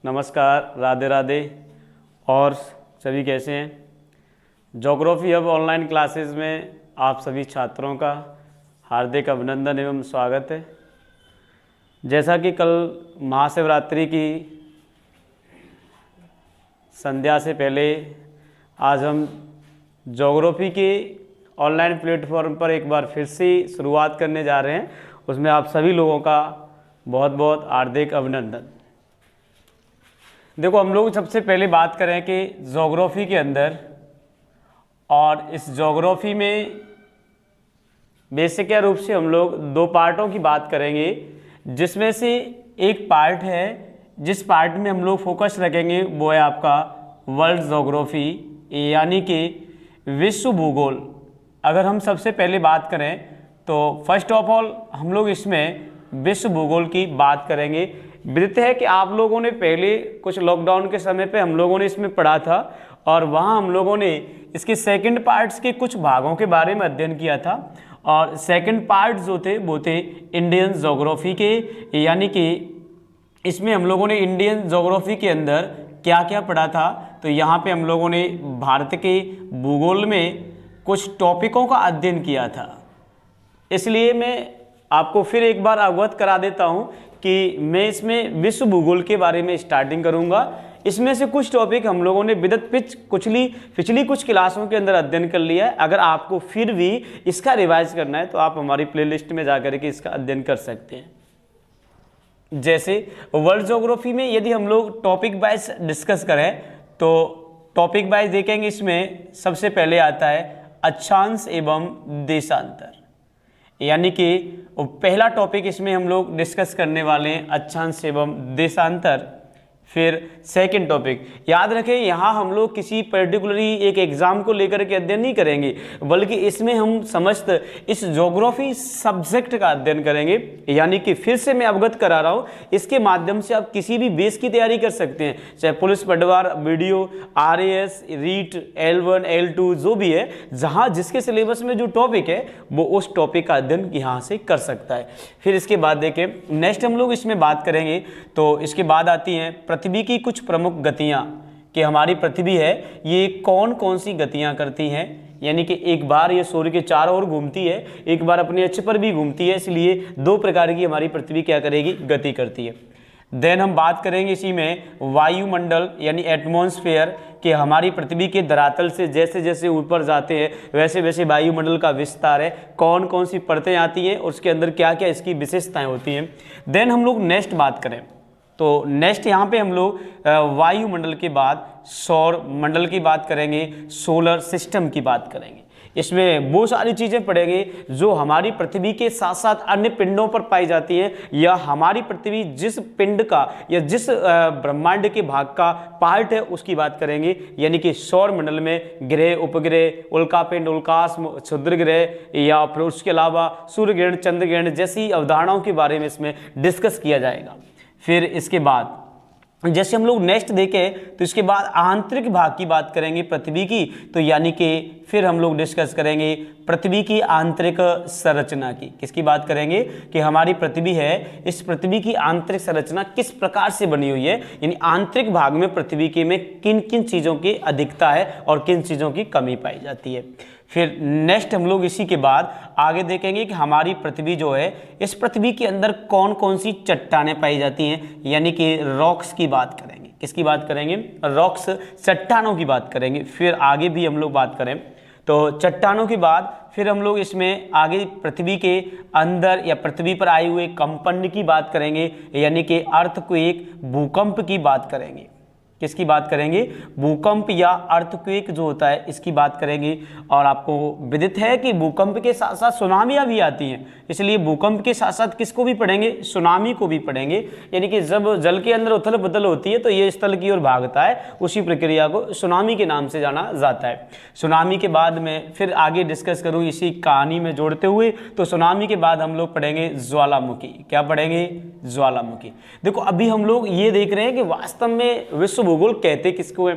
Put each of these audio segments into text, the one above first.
नमस्कार, राधे राधे। और सभी कैसे हैं? ज्योग्राफी अब ऑनलाइन क्लासेस में आप सभी छात्रों का हार्दिक अभिनंदन एवं स्वागत है। जैसा कि कल महाशिवरात्रि की संध्या से पहले आज हम ज्योग्राफी के ऑनलाइन प्लेटफॉर्म पर एक बार फिर से शुरुआत करने जा रहे हैं। उसमें आप सभी लोगों का बहुत बहुत हार्दिक अभिनंदन। देखो, हम लोग सबसे पहले बात करें कि ज्योग्राफी के अंदर, और इस ज्योग्राफी में बेसिक रूप से हम लोग दो पार्टों की बात करेंगे, जिसमें से एक पार्ट है जिस पार्ट में हम लोग फोकस रखेंगे वो है आपका वर्ल्ड ज्योग्राफी, यानी कि विश्व भूगोल। अगर हम सबसे पहले बात करें तो फर्स्ट ऑफ ऑल हम लोग इसमें विश्व भूगोल की बात करेंगे। विदित है कि आप लोगों ने पहले कुछ लॉकडाउन के समय पे हम लोगों ने इसमें पढ़ा था, और वहाँ हम लोगों ने इसके सेकंड पार्ट्स के कुछ भागों के बारे में अध्ययन किया था। और सेकंड पार्ट जो थे वो थे इंडियन ज्योग्राफी के, यानी कि इसमें हम लोगों ने इंडियन ज्योग्राफी के अंदर क्या क्या पढ़ा था। तो यहाँ पे हम लोगों ने भारत के भूगोल में कुछ टॉपिकों का अध्ययन किया था। इसलिए मैं आपको फिर एक बार अवगत करा देता हूँ कि मैं इसमें विश्व भूगोल के बारे में स्टार्टिंग करूँगा। इसमें से कुछ टॉपिक हम लोगों ने विदत पिछली कुछ क्लासों के अंदर अध्ययन कर लिया है। अगर आपको फिर भी इसका रिवाइज करना है तो आप हमारी प्लेलिस्ट में जाकर के इसका अध्ययन कर सकते हैं। जैसे वर्ल्ड ज्योग्राफी में यदि हम लोग टॉपिक वाइज डिस्कस करें तो टॉपिक वाइज देखेंगे, इसमें सबसे पहले आता है अक्षांश एवं देशांतर, यानी कि पहला टॉपिक इसमें हम लोग डिस्कस करने वाले हैं अक्षांश एवं देशांतर। फिर सेकंड टॉपिक, याद रखें यहाँ हम लोग किसी पर्टिकुलरली एक एग्जाम को लेकर के अध्ययन नहीं करेंगे, बल्कि इसमें हम समस्त इस ज्योग्राफी सब्जेक्ट का अध्ययन करेंगे। यानी कि फिर से मैं अवगत करा रहा हूँ, इसके माध्यम से आप किसी भी बेस की तैयारी कर सकते हैं, चाहे पुलिस पटवार, video, RAS, REET, L1, L2 जो भी है, जहाँ जिसके सिलेबस में जो टॉपिक है वो उस टॉपिक का अध्ययन यहाँ से कर सकता है। फिर इसके बाद देखें नेक्स्ट हम लोग इसमें बात करेंगे तो इसके बाद आती हैं पृथ्वी की कुछ प्रमुख गतियां, कि हमारी पृथ्वी है ये कौन कौन सी गतियां करती हैं। यानी कि एक बार ये सूर्य के चारों ओर घूमती है, एक बार अपने अक्ष पर भी घूमती है, इसलिए दो प्रकार की हमारी पृथ्वी क्या करेगी, गति करती है। देन हम बात करेंगे इसी में वायुमंडल यानी एटमॉस्फेयर, कि हमारी पृथ्वी के धरातल से जैसे जैसे ऊपर जाते हैं वैसे वैसे वायुमंडल का विस्तार है, कौन कौन सी परतें आती हैं, उसके अंदर क्या क्या इसकी विशेषताएं होती हैं। देन हम लोग नेक्स्ट बात करें तो नेक्स्ट यहाँ पे हम लोग वायुमंडल के बाद सौर मंडल की बात करेंगे, सोलर सिस्टम की बात करेंगे। इसमें वो सारी चीज़ें पढ़ेंगे जो हमारी पृथ्वी के साथ साथ अन्य पिंडों पर पाई जाती है, या हमारी पृथ्वी जिस पिंड का या जिस ब्रह्मांड के भाग का पार्ट है उसकी बात करेंगे। यानी कि सौर मंडल में ग्रह, उपग्रह, उल्कापिंड, उल्काश, क्षुद्र ग्रह, या फिर उसके अलावा सूर्य ग्रहण, चंद्र ग्रहण जैसी अवधारणाओं के बारे में इसमें डिस्कस किया जाएगा। फिर इसके बाद जैसे हम लोग नेक्स्ट देखें तो इसके बाद आंतरिक भाग की बात करेंगे पृथ्वी की, तो यानी कि फिर हम लोग डिस्कस करेंगे पृथ्वी की आंतरिक संरचना की। किसकी बात करेंगे कि हमारी पृथ्वी है, इस पृथ्वी की आंतरिक संरचना किस प्रकार से बनी हुई है, यानी आंतरिक भाग में पृथ्वी के में किन किन चीज़ों की अधिकता है और किन चीज़ों की कमी पाई जाती है। फिर नेक्स्ट हम लोग इसी के बाद आगे देखेंगे कि हमारी पृथ्वी जो है, इस पृथ्वी के अंदर कौन कौन सी चट्टानें पाई जाती हैं, यानी कि रॉक्स की बात करेंगे। किसकी बात करेंगे, रॉक्स, चट्टानों की बात करेंगे। फिर आगे भी हम लोग बात करें तो चट्टानों के बाद फिर हम लोग इसमें आगे पृथ्वी के अंदर या पृथ्वी पर आए हुए कंपन की बात करेंगे, यानी कि अर्थक्वेक, भूकंप की बात करेंगे। किसकी बात करेंगे, भूकंप या अर्थक्वेक जो होता है इसकी बात करेंगे। और आपको विदित है कि भूकंप के साथ साथ सुनामियाँ भी आती हैं, इसलिए भूकंप के साथ साथ किसको भी पढ़ेंगे, सुनामी को भी पढ़ेंगे। यानी कि जब जल के अंदर उथल पुथल होती है तो ये स्थल की ओर भागता है, उसी प्रक्रिया को सुनामी के नाम से जाना जाता है। सुनामी के बाद में फिर आगे डिस्कस करूँ इसी कहानी में जोड़ते हुए, तो सुनामी के बाद हम लोग पढ़ेंगे ज्वालामुखी। क्या पढ़ेंगे, ज्वालामुखी। देखो अभी हम लोग ये देख रहे हैं कि वास्तव में विश्व भूगोल कहते किसको है।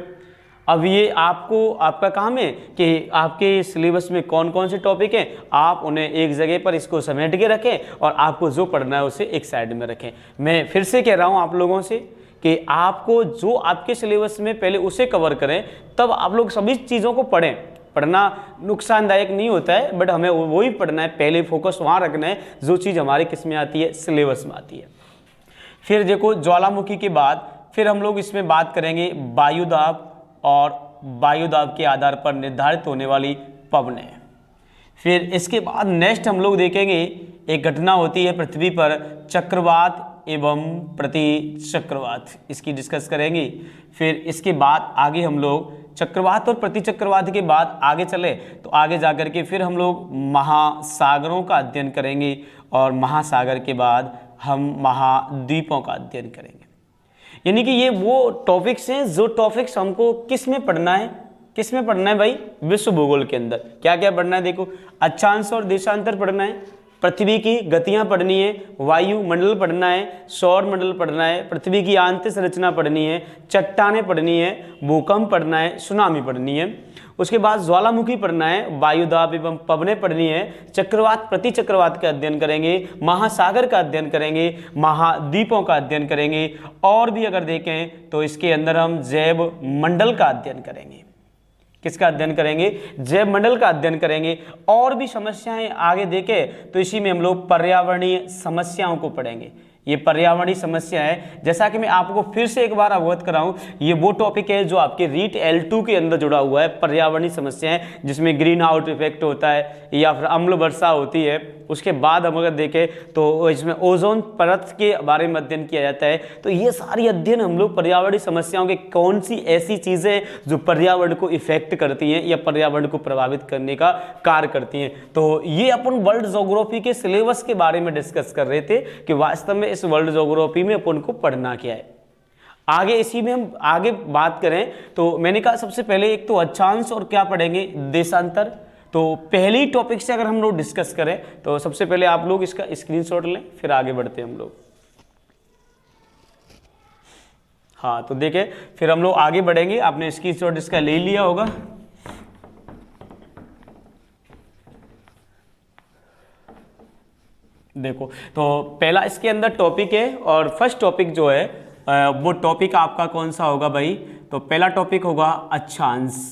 अब ये आपका काम है कि आपके सिलेबस में कौन कौन से टॉपिक हैं, आप उन्हें एक जगह पर इसको समेट के रखें और आपको जो पढ़ना है उसे एक साइड में रखें। मैं फिर से कह रहा हूँ आप लोगों से कि आपको जो आपके सिलेबस में पहले उसे कवर करें, तब आप लोग सभी चीज़ों को पढ़ें। पढ़ना नुकसानदायक नहीं होता है, बट हमें वही पढ़ना है, पहले फोकस वहाँ रखना है जो चीज़ हमारे किस में आती है, सिलेबस में आती है। फिर देखो ज्वालामुखी के बाद फिर हम लोग इसमें बात करेंगे वायुदाब और वायुदाब के आधार पर निर्धारित होने वाली पवनें। फिर इसके बाद नेक्स्ट हम लोग देखेंगे एक घटना होती है पृथ्वी पर, चक्रवात एवं प्रति चक्रवात, इसकी डिस्कस करेंगे। फिर इसके बाद आगे हम लोग चक्रवात और प्रति चक्रवात के बाद आगे चले तो आगे जाकर के फिर हम लोग महासागरों का अध्ययन करेंगे और महासागर के बाद हम महाद्वीपों का अध्ययन करेंगे। यानी कि ये वो टॉपिक्स हैं जो टॉपिक्स हमको किस में पढ़ना है, किस में पढ़ना है भाई, विश्व भूगोल के अंदर। क्या क्या पढ़ना है, देखो अक्षांश और देशांतर पढ़ना है, पृथ्वी की गतियां पढ़नी है, वायुमंडल पढ़ना है, सौर मंडल पढ़ना है, पृथ्वी की आंतरिक संरचना पढ़नी है, चट्टानें पढ़नी है, भूकंप पढ़ना है, सुनामी पढ़नी है। उसके बाद ज्वालामुखी पढ़ना है, वायुदाब एवं पवनें पढ़नी है, चक्रवात प्रति चक्रवात का अध्ययन करेंगे, महासागर का अध्ययन करेंगे, महाद्वीपों का अध्ययन करेंगे, और भी अगर देखें तो इसके अंदर हम जैव मंडल का अध्ययन करेंगे। किसका अध्ययन करेंगे, जैव मंडल का अध्ययन करेंगे। और भी समस्याएं आगे देखें तो इसी में हम लोग पर्यावरणीय समस्याओं को पढ़ेंगे। ये पर्यावरणीय समस्या है, जैसा कि मैं आपको फिर से एक बार अवगत कराऊं, ये वो टॉपिक है जो आपके रीट L2 के अंदर जुड़ा हुआ है, पर्यावरणीय समस्याएं, जिसमें ग्रीन हाउस इफेक्ट होता है या फिर अम्ल वर्षा होती है। उसके बाद हम अगर देखें तो इसमें ओजोन परत के बारे में अध्ययन किया जाता है। तो ये सारी अध्ययन हम लोग पर्यावरणीय समस्याओं के कौन सी ऐसी चीज़ें जो पर्यावरण को इफेक्ट करती हैं या पर्यावरण को प्रभावित करने का कार्य करती हैं। तो ये अपन वर्ल्ड ज्योग्राफी के सिलेबस के बारे में डिस्कस कर रहे थे कि वास्तव में इस वर्ल्ड ज्योग्राफी में अपन को पढ़ना क्या है। आगे इसी में हम आगे बात करें तो मैंने कहा सबसे पहले एक तो अक्षांश और क्या पढ़ेंगे, देशांतर। तो पहली टॉपिक से अगर हम लोग डिस्कस करें तो सबसे पहले आप लोग इसका स्क्रीनशॉट लें, फिर आगे बढ़ते हैं हम लोग। हाँ तो देखें, फिर हम लोग आगे बढ़ेंगे। आपने स्क्रीनशॉट इसका ले लिया होगा। देखो तो पहला इसके अंदर टॉपिक है और फर्स्ट टॉपिक जो है वो टॉपिक आपका कौन सा होगा भाई, तो पहला टॉपिक होगा अक्षांश,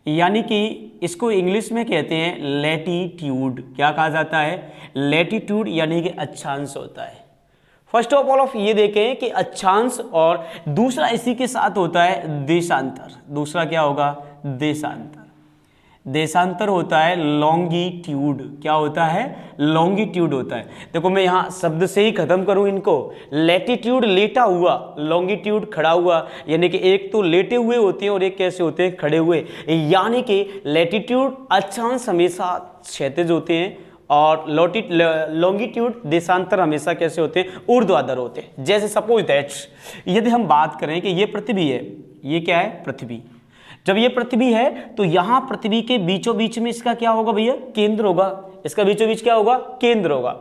यानी कि इसको इंग्लिश में कहते हैं लैटिट्यूड। क्या कहा जाता है, लैटिट्यूड, यानी कि अक्षांश होता है। फर्स्ट ऑफ ऑल ये देखें कि अक्षांश, और दूसरा इसी के साथ होता है देशांतर। दूसरा क्या होगा, देशांतर। देशांतर होता है लॉन्गिट्यूड। क्या होता है, लॉन्गिट्यूड होता है। देखो मैं यहाँ शब्द से ही खत्म करूँ इनको। लैटिट्यूड लेटा हुआ, लॉन्गिट्यूड खड़ा हुआ, यानी कि एक तो लेटे हुए होते हैं और एक कैसे होते हैं, खड़े हुए। यानी कि लैटिट्यूड अक्षांश हमेशा क्षैतिज होते हैं और लॉन्गिट्यूड देशांतर हमेशा कैसे होते हैं, ऊर्ध्वाधर होते हैं। जैसे सपोज दैट यदि हम बात करें कि ये पृथ्वी है, ये क्या है, पृथ्वी। जब ये पृथ्वी है तो यहाँ पृथ्वी के बीचों बीच में इसका क्या होगा भैया, केंद्र होगा। इसका बीचों बीच क्या होगा, केंद्र होगा।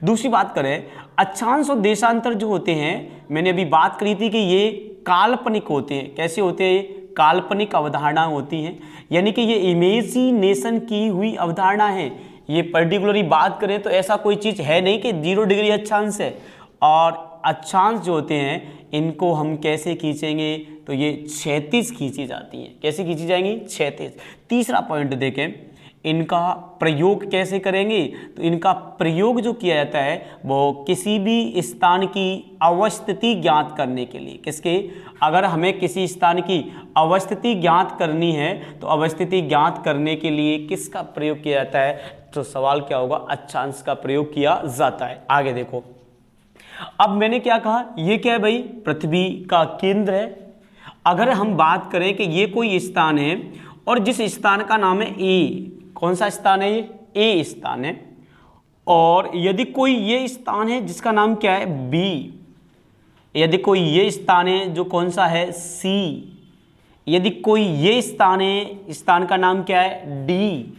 दूसरी बात करें, अक्षांश और देशांतर जो होते हैं, मैंने अभी बात करी थी कि ये काल्पनिक होते हैं। कैसे होते हैं, काल्पनिक अवधारणा होती हैं, यानी कि ये इमेजिनेशन की हुई अवधारणा है। ये पर्टिकुलरली बात करें तो ऐसा कोई चीज़ है नहीं कि 0 डिग्री अक्षांश है। और अक्षांश जो होते हैं इनको हम कैसे खींचेंगे, तो ये क्षैतिज खींची जाती हैं। कैसे खींची जाएंगी, क्षैतिज। तीसरा पॉइंट देखें, इनका प्रयोग कैसे करेंगे, तो इनका प्रयोग जो किया जाता है वो किसी भी स्थान की अवस्थिति ज्ञात करने के लिए। किसके, अगर हमें किसी स्थान की अवस्थिति ज्ञात करनी है तो अवस्थिति ज्ञात करने के लिए किसका प्रयोग किया जाता है, तो सवाल क्या होगा, अक्षांश का प्रयोग किया जाता है। आगे देखो, अब मैंने क्या कहा, ये क्या है भाई, पृथ्वी का केंद्र है। अगर हम बात करें कि ये कोई स्थान है और जिस स्थान का नाम है ए, कौन सा स्थान है, ये ए स्थान है। और यदि कोई ये स्थान है जिसका नाम क्या है, बी। यदि कोई ये स्थान है जो कौन सा है, सी। यदि कोई ये स्थान है, स्थान का नाम क्या है, डी।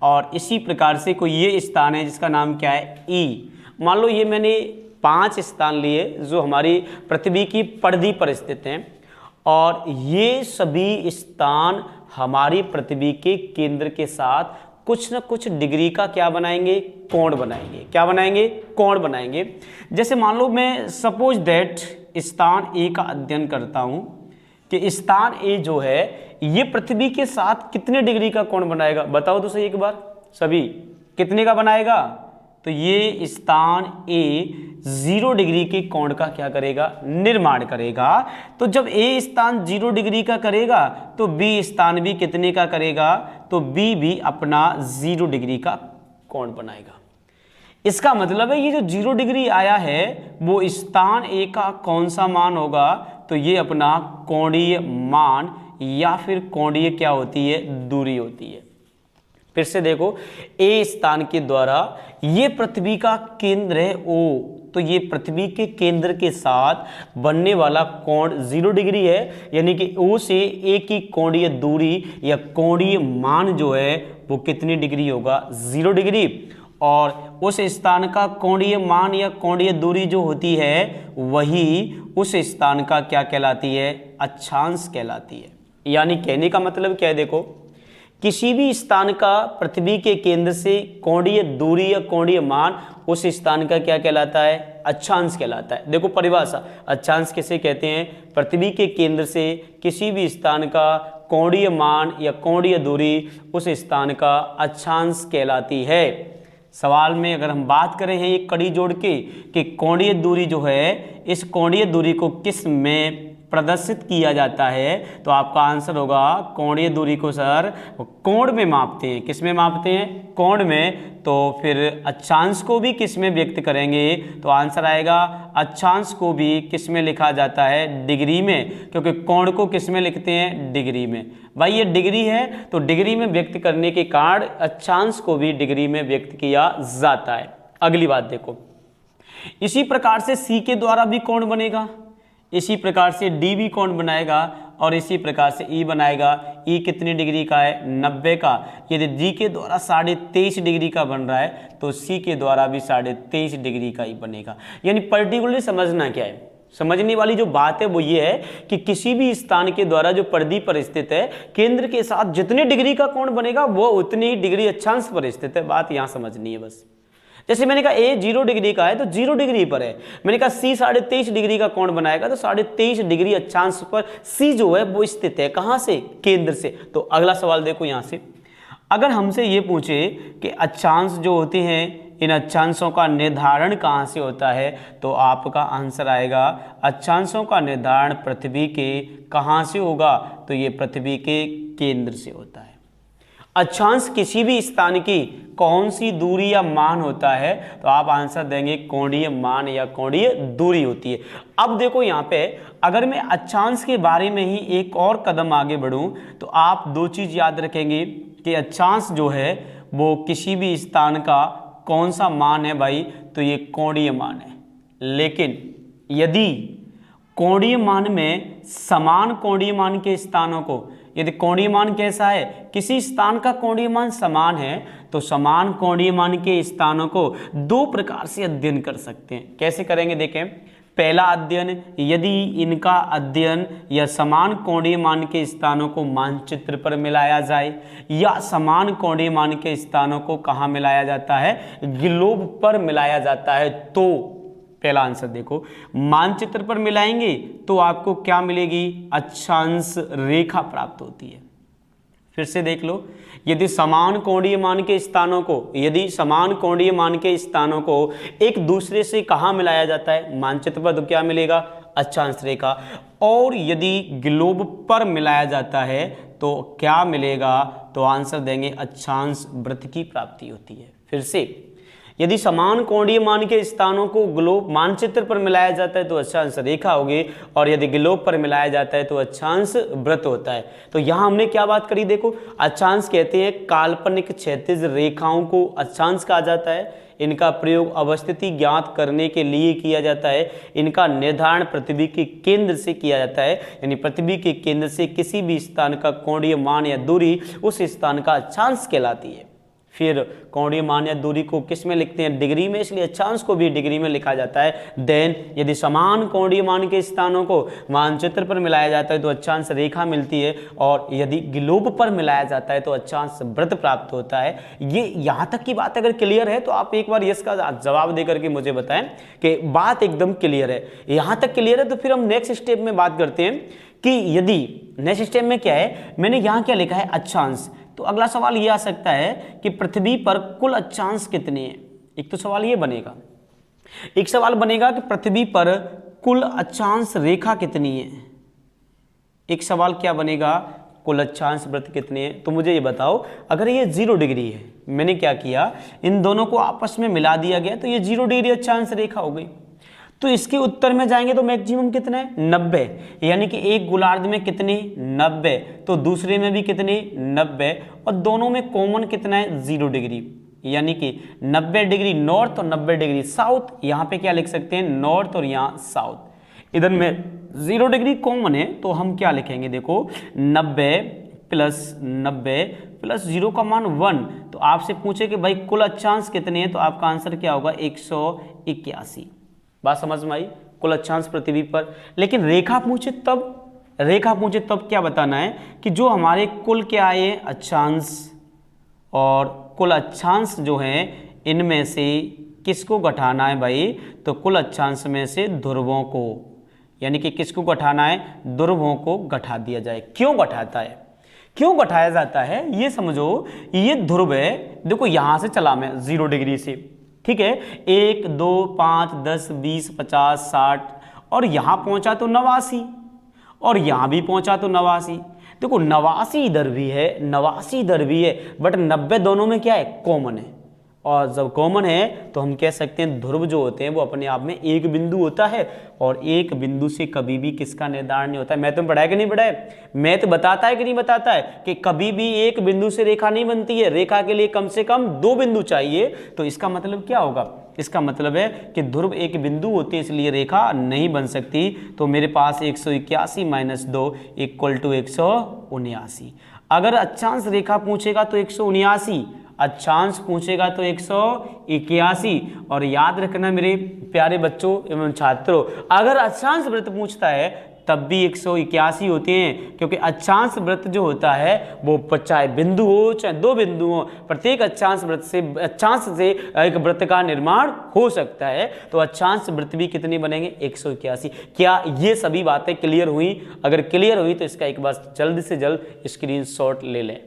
और इसी प्रकार से कोई ये स्थान है जिसका नाम क्या है, ई। मान लो ये मैंने 5 स्थान लिए जो हमारी पृथ्वी की परिधि पर स्थित हैं और ये सभी स्थान हमारी पृथ्वी के केंद्र के साथ कुछ न कुछ डिग्री का क्या बनाएंगे, कोण बनाएंगे। क्या बनाएंगे, कोण बनाएंगे। जैसे मान लो मैं सपोज दैट स्थान ए का अध्ययन करता हूं कि स्थान ए जो है ये पृथ्वी के साथ कितने डिग्री का कोण बनाएगा, बताओ तो सही एक बार सभी, कितने का बनाएगा? तो ये स्थान ए 0 डिग्री के कोण का क्या करेगा, निर्माण करेगा। तो जब ए स्थान 0 डिग्री का करेगा तो बी स्थान भी कितने का करेगा, तो बी भी अपना 0 डिग्री का कोण बनाएगा। इसका मतलब है ये जो 0 डिग्री आया है वो स्थान ए का कौन सा मान होगा, तो ये अपना कोणीय मान या फिर कोणीय क्या होती है, दूरी होती है। फिर से देखो, ए स्थान के द्वारा ये पृथ्वी का केंद्र है ओ, तो ये पृथ्वी के केंद्र के साथ बनने वाला कोण 0 डिग्री है, यानी कि ओ से ए की कोणीय दूरी या कोणीय मान जो है वो कितनी डिग्री होगा, 0 डिग्री। और उस स्थान का कोणीय मान या कोणीय दूरी जो होती है वही उस स्थान का क्या कहलाती है, अक्षांश कहलाती है। यानी कहने का मतलब क्या है, देखो किसी भी स्थान का पृथ्वी के केंद्र से कोणीय दूरी या कोणीय मान उस स्थान का क्या कहलाता है, अक्षांश कहलाता है। देखो परिभाषा, अक्षांश किसे कहते हैं, पृथ्वी के केंद्र से किसी भी स्थान का कोणीय मान या कोणीय दूरी उस स्थान का अक्षांश कहलाती है। सवाल में अगर हम बात करें हैं एक कड़ी जोड़ के कि कोणीय दूरी जो है, इस कोणीय दूरी को किस में प्रदर्शित किया जाता है, तो आपका आंसर होगा कोणीय दूरी को सर कोण में मापते हैं। किस में मापते हैं, कोण में। तो फिर अक्षांश को भी किस में व्यक्त करेंगे, तो आंसर आएगा अक्षांश को भी किस में लिखा जाता है, डिग्री में, क्योंकि कोण को किस में लिखते हैं, डिग्री में। भाई ये डिग्री है तो डिग्री में व्यक्त करने के कारण अक्षांश को भी डिग्री में व्यक्त किया जाता है। अगली बात देखो, इसी प्रकार से सी के द्वारा भी कोण बनेगा, इसी प्रकार से डी भी कोण बनाएगा और इसी प्रकार से ई बनाएगा। ई कितनी डिग्री का है, 90 का। यदि डी के द्वारा 23.5 डिग्री का बन रहा है तो सी के द्वारा भी 23.5 डिग्री का ही बनेगा। यानी पर्टिकुलरली समझना क्या है, समझने वाली जो बात है वो ये है कि किसी भी स्थान के द्वारा जो परिधि पर स्थित है, केंद्र के साथ जितने डिग्री का कोण बनेगा वो उतनी ही डिग्री अक्षांश पर स्थित है। बात यहाँ समझनी है बस। जैसे मैंने कहा ए 0 डिग्री का है तो 0 डिग्री पर है, मैंने कहा सी 23.5 डिग्री का कोण बनाएगा तो 23.5 डिग्री अक्षांश पर सी जो है वो स्थित है। कहाँ से, केंद्र से। तो अगला सवाल देखो यहाँ से, अगर हमसे ये पूछे कि अक्षांश जो होते हैं इन अक्षांशों का निर्धारण कहाँ से होता है, तो आपका आंसर आएगा अक्षांशों का निर्धारण पृथ्वी के कहाँ से होगा, तो ये पृथ्वी के केंद्र से होता है। अक्षांश किसी भी स्थान की कौन सी दूरी या मान होता है, तो आप आंसर देंगे कोणीय मान या कोणीय दूरी होती है। अब देखो यहाँ पे अगर मैं अक्षांश के बारे में ही एक और कदम आगे बढ़ूं तो आप दो चीज याद रखेंगे कि अक्षांश जो है वो किसी भी स्थान का कौन सा मान है भाई, तो ये कोणीय मान है। लेकिन यदि कोणीय मान में समान कोणीय मान के स्थानों को, यदि कोणीय मान कैसा है, किसी स्थान का कोणीय मान समान है तो समान कोणीय मान के स्थानों को दो प्रकार से अध्ययन कर सकते हैं। कैसे करेंगे देखें, पहला अध्ययन, यदि इनका अध्ययन या समान कोणीय मान के स्थानों को मानचित्र पर मिलाया जाए या समान कोणीय मान के स्थानों को कहाँ मिलाया जाता है, ग्लोब पर मिलाया जाता है। तो पहला आंसर देखो, मानचित्र पर मिलाएंगे तो आपको क्या मिलेगी, अक्षांश रेखा प्राप्त होती है। फिर से देख लो, यदि समान कोणीय मान के स्थानों को, यदि समान कोणीय मान के स्थानों को एक दूसरे से कहाँ मिलाया जाता है, मानचित्र पर, तो क्या मिलेगा, अक्षांश रेखा। और यदि ग्लोब पर मिलाया जाता है तो क्या मिलेगा, तो आंसर देंगे अक्षांश वृत्त की प्राप्ति होती है। फिर से, यदि समान कोणीय मान के स्थानों को ग्लोब मानचित्र पर मिलाया जाता है तो अक्षांश रेखा होगी, और यदि ग्लोब पर मिलाया जाता है तो अक्षांश वृत्त होता है। तो यहाँ हमने क्या बात करी, देखो अक्षांश कहते हैं काल्पनिक क्षैतिज रेखाओं को अक्षांश कहा जाता है। इनका प्रयोग अवस्थिति ज्ञात करने के लिए किया जाता है। इनका निर्धारण पृथ्वी के केंद्र से किया जाता है, यानी पृथ्वी के केंद्र से किसी भी स्थान का कोणीय मान या दूरी उस स्थान का अक्षांश कहलाती है। फिर कोणीय मान या दूरी को किस में लिखते हैं, डिग्री में, इसलिए अक्षांश को भी डिग्री में लिखा जाता है। देन यदि समान कोणीय मान के स्थानों को मानचित्र पर मिलाया जाता है तो अक्षांश रेखा मिलती है, और यदि ग्लोब पर मिलाया जाता है तो अक्षांश वृत्त प्राप्त होता है। ये यहाँ तक की बात अगर क्लियर है तो आप एक बार यस का जवाब देकर के मुझे बताएं कि बात एकदम क्लियर है। यहाँ तक क्लियर है तो फिर हम नेक्स्ट स्टेप में बात करते हैं कि यदि नेक्स्ट स्टेप में क्या है, मैंने यहाँ क्या लिखा है, अक्षांश। तो अगला सवाल ये आ सकता है कि पृथ्वी पर कुल अक्षांश कितने हैं। एक तो सवाल ये बनेगा, एक सवाल बनेगा कि पृथ्वी पर कुल अक्षांश रेखा कितनी है। एक सवाल क्या बनेगा, कुल अक्षांश वृत्त कितने हैं। तो मुझे ये बताओ, अगर ये 0 डिग्री है, मैंने क्या किया, इन दोनों को आपस में मिला दिया गया तो ये 0 डिग्री अक्षांश रेखा हो गई। तो इसके उत्तर में जाएंगे तो मैक्सिमम कितना है, 90, यानी कि एक गोलार्ध में कितने, 90, तो दूसरे में भी कितने, 90, और दोनों में कॉमन कितना है, 0 डिग्री, यानी कि 90 डिग्री नॉर्थ और 90 डिग्री साउथ। यहाँ पे क्या लिख सकते हैं, नॉर्थ और यहाँ साउथ। इधर में 0 डिग्री कॉमन है तो हम क्या लिखेंगे, देखो 90 प्लस 90 प्लस 0 का मान 1। तो आपसे पूछे कि भाई कुल अक्षांश कितने हैं, तो आपका आंसर क्या होगा, 181। बात समझ में आई, कुल अक्षांश पृथ्वी पर। लेकिन रेखा पूछे तब क्या बताना है कि जो हमारे कुल क्या आए अक्षांश, और कुल अक्षांश जो हैं इनमें से किसको घटाना है भाई, तो कुल अक्षांश में से ध्रुवों को, यानी कि किसको घटाना है, ध्रुवों को घटा दिया जाए। क्यों घटाता है, क्यों घटाया जाता है ये समझो। ये ध्रुव है, देखो यहां से चला मैं 0 डिग्री से, ठीक है, 1 2 5 10 20 50 60, और यहां पहुंचा तो 89, और यहां भी पहुंचा तो 89। देखो 89 इधर भी है, 89 इधर भी है, बट 90 दोनों में क्या है, कॉमन है। और जब कॉमन है तो हम कह सकते हैं ध्रुव जो होते हैं वो अपने आप में एक बिंदु होता है, और एक बिंदु से कभी भी किसका निर्धारण नहीं होता है। मैथ में पढ़ाया कि नहीं पढ़ाया, मैथ बताता है कि नहीं बताता है कि कभी भी एक बिंदु से रेखा नहीं बनती है, रेखा के लिए कम से कम 2 बिंदु चाहिए। तो इसका मतलब क्या होगा, इसका मतलब है कि ध्रुव एक बिंदु होती है, इसलिए रेखा नहीं बन सकती। तो मेरे पास 181 माइनस 2 इक्वल टू 179। अगर अक्षांश रेखा पूछेगा तो 179, अक्षांश पूछेगा तो 181। और याद रखना मेरे प्यारे बच्चों एवं छात्रों, अगर अक्षांश वृत्त पूछता है तब भी 181 होते हैं, क्योंकि अक्षांश वृत्त जो होता है वो चाहे बिंदु हो चाहे 2 बिंदु हो, प्रत्येक अक्षांश अक्षांश से एक वृत्त का निर्माण हो सकता है। तो अक्षांश वृत्त भी कितने बनेंगे, 181। क्या ये सभी बातें क्लियर हुई? अगर क्लियर हुई तो इसका एक बार जल्द से जल्द स्क्रीनशॉट ले लें।